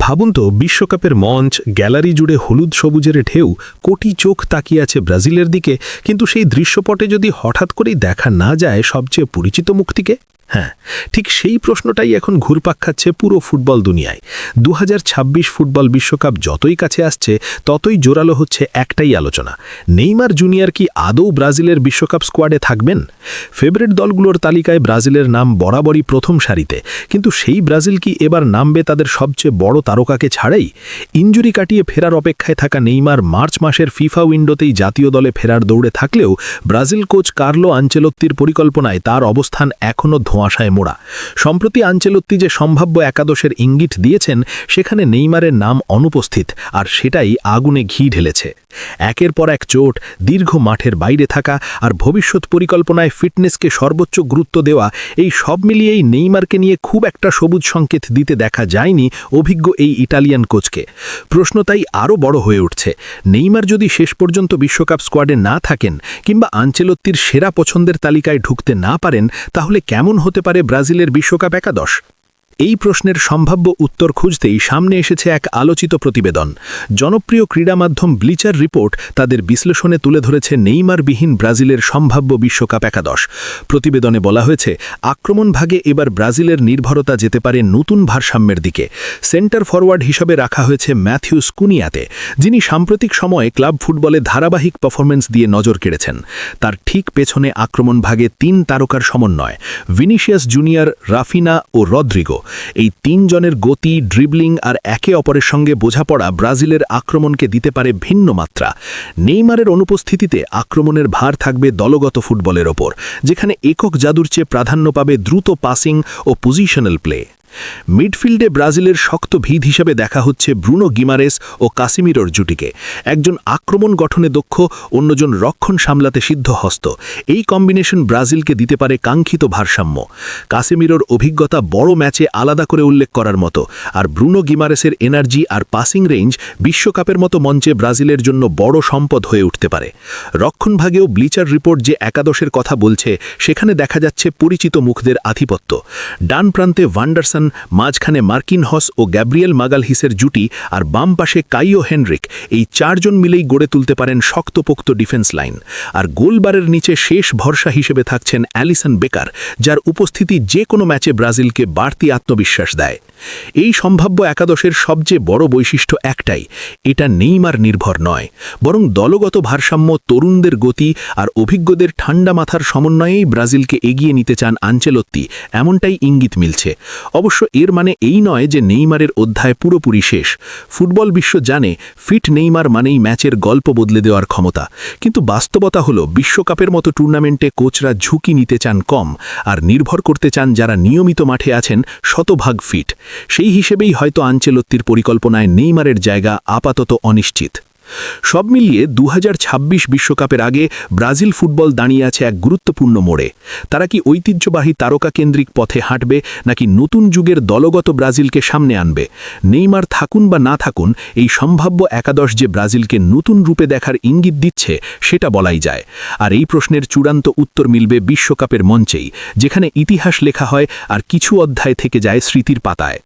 ভাবুন তো, বিশ্বকাপের মঞ্চ, গ্যালারি জুড়ে হলুদ সবুজের ঢেউ, কোটি চোখ তাকিয়ে আছে ব্রাজিলের দিকে, কিন্তু সেই দৃশ্যপটে যদি হঠাৎ করেই দেখা না যায় সবচেয়ে পরিচিত মুখটিকে। হ্যাঁ, ঠিক সেই প্রশ্নটাই এখন ঘুরপাক খাচ্ছে পুরো ফুটবল দুনিয়ায়। 2026 ফুটবল বিশ্বকাপ যতই কাছে আসছে ততই জোরালো হচ্ছে একটাই আলোচনা: নেইমার জুনিয়র কি আদৌ ব্রাজিলের বিশ্বকাপ স্কোয়াডে থাকবেন? ফেভারিট দলগুলোর তালিকায় ব্রাজিলের নাম বরাবরই প্রথম সারিতে, কিন্তু সেই ব্রাজিল কি এবার নামবে তাদের সবচেয়ে বড় তারকাকে ছাড়াই? ইনজুরি কাটিয়ে ফেরার অপেক্ষায় থাকা নেইমার মার্চ মাসের ফিফা উইন্ডোতেই জাতীয় দলে ফেরার দৌড়ে থাকলেও ব্রাজিল কোচ কার্লো আনচেলত্তির পরিকল্পনায় তার অবস্থান এখনও ধোঁয়াশায় মোড়া। সম্প্রতি আনচেলত্তি যে সম্ভাব্য একাদশের ইঙ্গিত দিয়েছেন, সেখানে নেইমারের নাম অনুপস্থিত, আর সেটাই আগুনে ঘি ঢেলেছে। একের পর এক চোট, দীর্ঘ মাঠের বাইরে থাকা আর ভবিষ্যৎ পরিকল্পনায় ফিটনেসকে সর্বোচ্চ গুরুত্ব দেওয়া, এই সব মিলিয়েই নেইমারকে নিয়ে খুব একটা সবুজ সংকেত দিতে দেখা যায়নি অভিজ্ঞ এই ইটালিয়ান কোচকে। প্রশ্ন তাই আরও বড় হয়ে উঠছে: নেইমার যদি শেষ পর্যন্ত বিশ্বকাপ স্কোয়াডে না থাকেন কিংবা আনচেলত্তির সেরা পছন্দের তালিকায় ঢুকতে না পারেন, তাহলে কেমন হতে পারে ব্রাজিলের বিশ্বকাপ একাদশ? এই প্রশ্নের সম্ভাব্য উত্তর খুঁজতেই সামনে এসেছে এক আলোচিত প্রতিবেদন। জনপ্রিয় ক্রীড়া মাধ্যম ব্লিচার রিপোর্ট তাদের বিশ্লেষণে তুলে ধরেছে নেইমারবিহীন ব্রাজিলের সম্ভাব্য বিশ্বকাপ একাদশ। প্রতিবেদনে বলা হয়েছে, আক্রমণ ভাগে এবার ব্রাজিলের নির্ভরতা যেতে পারে নতুন ভারসাম্যের দিকে। সেন্টার ফরওয়ার্ড হিসেবে রাখা হয়েছে ম্যাথিউস কুনিয়াতে, যিনি সাম্প্রতিক সময়ে ক্লাব ফুটবলে ধারাবাহিক পারফরমেন্স দিয়ে নজর কেড়েছেন। তার ঠিক পেছনে আক্রমণ ভাগে 3 তারকার সমন্বয়: ভিনিসিয়াস জুনিয়র, রাফিনা ও রদ্রিগো। এই 3 জনের গতি, ড্রিবলিং আর একে অপরের সঙ্গে বোঝাপড়া ব্রাজিলের আক্রমণকে দিতে পারে ভিন্ন মাত্রা। নেইমারের অনুপস্থিতিতে আক্রমণের ভার থাকবে দলগত ফুটবলের ওপর, যেখানে একক জাদুর চেয়ে প্রাধান্য পাবে দ্রুত পাসিং ও পজিশনাল প্লে। মিডফিল্ডে ব্রাজিলের শক্ত ভিত হিসেবে দেখা হচ্ছে ব্রুনো গিমারেস ও কাসিমিরোর জুটিকে। একজন আক্রমণ গঠনে দক্ষ, অন্যজন রক্ষণ সামলাতে সিদ্ধহস্ত। এই কম্বিনেশন ব্রাজিলকে দিতে পারে কাঙ্ক্ষিত ভারসাম্য। কাসিমিরোর অভিজ্ঞতা বড় ম্যাচে আলাদা করে উল্লেখ করার মতো, আর ব্রুনো গিমারেসের এনার্জি আর পাসিং রেঞ্জ বিশ্বকাপের মতো মঞ্চে ব্রাজিলের জন্য বড় সম্পদ হয়ে উঠতে পারে। রক্ষণভাগেও ব্লিচার রিপোর্ট যে একাদশের কথা বলছে, সেখানে দেখা যাচ্ছে পরিচিত মুখদের আধিপত্য। ডান প্রান্তে ভান্ডারসন, মাঝখানে মার্কিনহস ও গ্যাব্রিয়েল মাগালহিসের জুটি, আর বাম পাশে কাইও হেনরিক। এই 4 জন মিলেই গড়ে তুলতে পারেন শক্তপোক্ত ডিফেন্স লাইন। আর গোলবারের নিচে শেষ ভরসা হিসেবে থাকছেন অ্যালিসন বেকার, যার উপস্থিতি যে কোনো ম্যাচে ব্রাজিলকে বাড়তি আত্মবিশ্বাস দেয়। এই সম্ভাব্য একাদশের সবচেয়ে বড় বৈশিষ্ট্য একটাই: এটা নেইমার নির্ভর নয়, বরং দলগত ভারসাম্য, তরুণদের গতি আর অভিজ্ঞদের ঠান্ডা মাথার সমন্বয়েই ব্রাজিলকে এগিয়ে নিতে চান আনচেলত্তি, এমনটাই ইঙ্গিত মিলছে। অবশ্য এর মানে এই নয় যে নেইমারের অধ্যায় পুরোপুরি শেষ। ফুটবল বিশ্ব জানে ফিট নেইমার মানেই ম্যাচের গল্প বদলে দেওয়ার ক্ষমতা, কিন্তু বাস্তবতা হলো বিশ্বকাপের মতো টুর্নামেন্টে কোচরা ঝুঁকি নিতে চান কম, আর নির্ভর করতে চান যারা নিয়মিত মাঠে আছেন শতভাগ ফিট। সেই হিসেবেই হয়তো আনচেলত্তির পরিকল্পনায় নেইমারের জায়গা আপাতত অনিশ্চিত। সব মিলিয়ে 2026 বিশ্বকাপের আগে ব্রাজিল ফুটবল দাঁড়িয়ে আছে এক গুরুত্বপূর্ণ মোড়ে। তারা কি ঐতিহ্যবাহী তারকাকেন্দ্রিক পথে হাঁটবে, নাকি নতুন যুগের দলগত ব্রাজিলকে সামনে আনবে? নেইমার থাকুন বা না থাকুন, এই সম্ভাব্য একাদশ যে ব্রাজিলকে নতুন রূপে দেখার ইঙ্গিত দিচ্ছে, সেটা বলাই যায়। আর এই প্রশ্নের চূড়ান্ত উত্তর মিলবে বিশ্বকাপের মঞ্চেই, যেখানে ইতিহাস লেখা হয় আর কিছু অধ্যায় থেকে যায় স্মৃতির পাতায়।